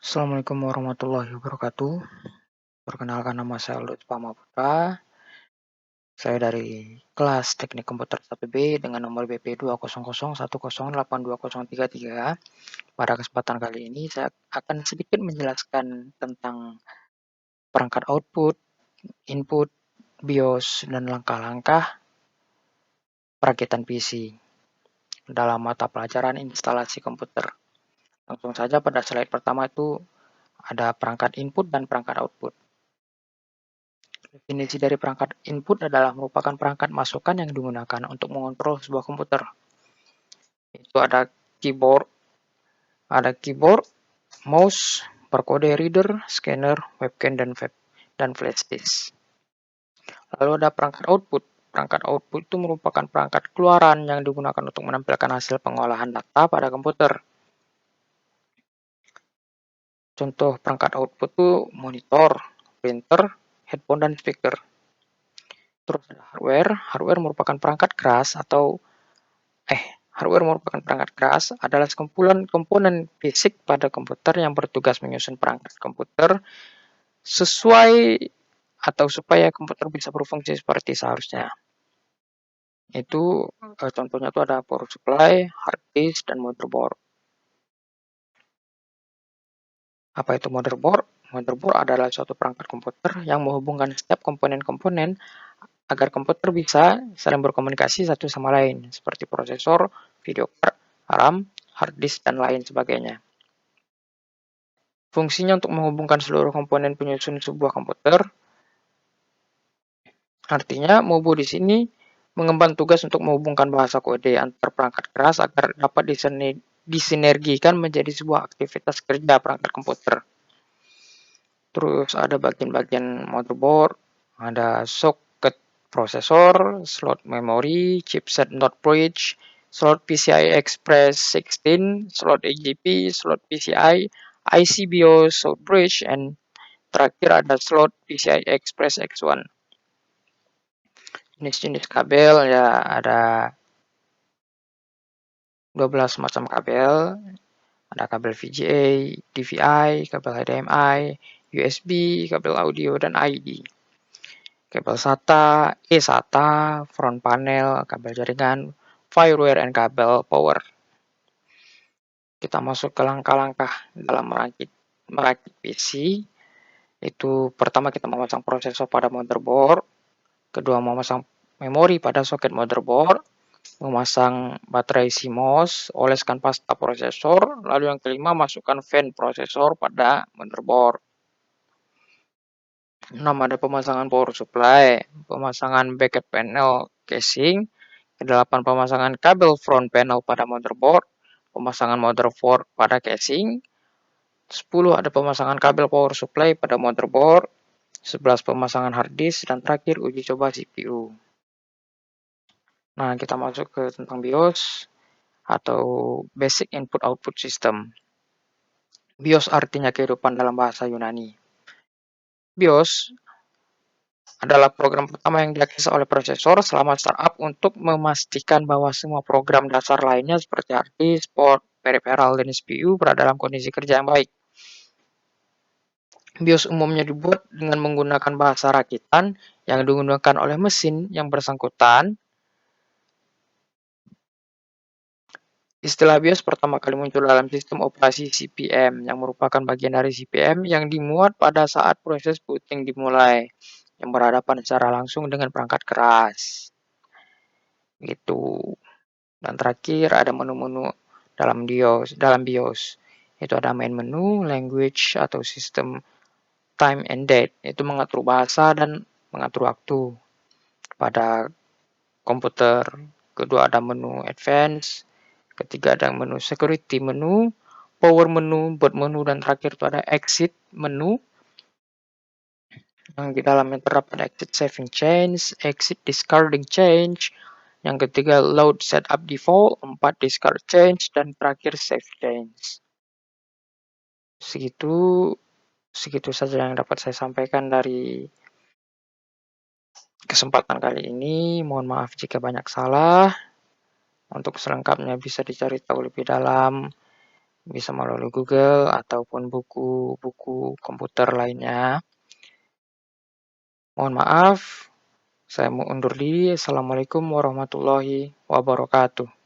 Assalamualaikum warahmatullahi wabarakatuh. Perkenalkan nama saya Lutfa Maputra. Saya dari kelas Teknik Komputer 1B dengan nomor BP 20010182033. Pada kesempatan kali ini saya akan sedikit menjelaskan tentang perangkat output, input, BIOS, dan langkah-langkah perakitan PC dalam mata pelajaran instalasi komputer. Langsung saja pada slide pertama itu ada perangkat input dan perangkat output. Definisi dari perangkat input adalah merupakan perangkat masukan yang digunakan untuk mengontrol sebuah komputer. Itu ada keyboard, mouse, barcode reader, scanner, webcam, dan flash disk. Lalu ada perangkat output. Perangkat output itu merupakan perangkat keluaran yang digunakan untuk menampilkan hasil pengolahan data pada komputer. Contoh perangkat output itu monitor, printer, headphone, dan speaker. Terus ada hardware. Hardware merupakan perangkat keras adalah sekumpulan komponen fisik pada komputer yang bertugas menyusun perangkat komputer sesuai atau supaya komputer bisa berfungsi seperti seharusnya. Itu contohnya itu ada power supply, hard disk, dan motherboard. Apa itu motherboard? Motherboard adalah suatu perangkat komputer yang menghubungkan setiap komponen-komponen agar komputer bisa saling berkomunikasi satu sama lain, seperti prosesor, video card, RAM, hard disk, dan lain sebagainya. Fungsinya untuk menghubungkan seluruh komponen penyusun sebuah komputer. Artinya, Mobo di sini mengemban tugas untuk menghubungkan bahasa kode antar perangkat keras agar dapat disinergikan menjadi sebuah aktivitas kerja perangkat komputer. Terus ada bagian-bagian motherboard, ada socket prosesor, slot memori, chipset not bridge, slot PCI Express 16, slot AGP, slot PCI, IC BIOS, slot bridge, and terakhir ada slot PCI Express X1. Jenis-jenis kabel ya ada 12 macam kabel. Ada kabel VGA, DVI, kabel HDMI, USB, kabel audio, dan ID. Kabel SATA, eSATA, front panel, kabel jaringan, firewire, dan kabel power. Kita masuk ke langkah-langkah dalam merakit PC. Itu pertama kita memasang prosesor pada motherboard, kedua memasang memori pada soket motherboard, memasang baterai CMOS, oleskan pasta prosesor, lalu yang kelima masukkan fan prosesor pada motherboard. 6 ada pemasangan power supply, pemasangan backup panel casing, 8 pemasangan kabel front panel pada motherboard, pemasangan motherboard pada casing, 10 ada pemasangan kabel power supply pada motherboard, 11 pemasangan hard disk, dan terakhir uji coba CPU. Nah, kita masuk ke tentang BIOS atau Basic Input Output System. BIOS artinya kehidupan dalam bahasa Yunani. BIOS adalah program pertama yang diakses oleh prosesor selama startup untuk memastikan bahwa semua program dasar lainnya seperti hard disk, port, peripheral, dan CPU berada dalam kondisi kerja yang baik. BIOS umumnya dibuat dengan menggunakan bahasa rakitan yang digunakan oleh mesin yang bersangkutan. Istilah BIOS pertama kali muncul dalam sistem operasi CP/M yang merupakan bagian dari CP/M yang dimuat pada saat proses booting dimulai, yang berhadapan secara langsung dengan perangkat keras. Gitu. Dan terakhir ada menu-menu dalam BIOS. Itu ada main menu, language atau sistem, time and date. Itu mengatur bahasa dan mengatur waktu pada komputer. Kedua ada menu advance. Ketiga ada menu security menu, power menu, boot menu, dan terakhir itu ada exit menu. Yang di dalamnya terdapat exit saving change, exit discarding change. Yang ketiga load setup default, 4 discard change, dan terakhir save change. Segitu saja yang dapat saya sampaikan dari kesempatan kali ini. Mohon maaf jika banyak salah. Untuk selengkapnya bisa dicari tahu lebih dalam bisa melalui Google ataupun buku-buku komputer lainnya. Mohon maaf, saya mau undur diri. Assalamualaikum warahmatullahi wabarakatuh.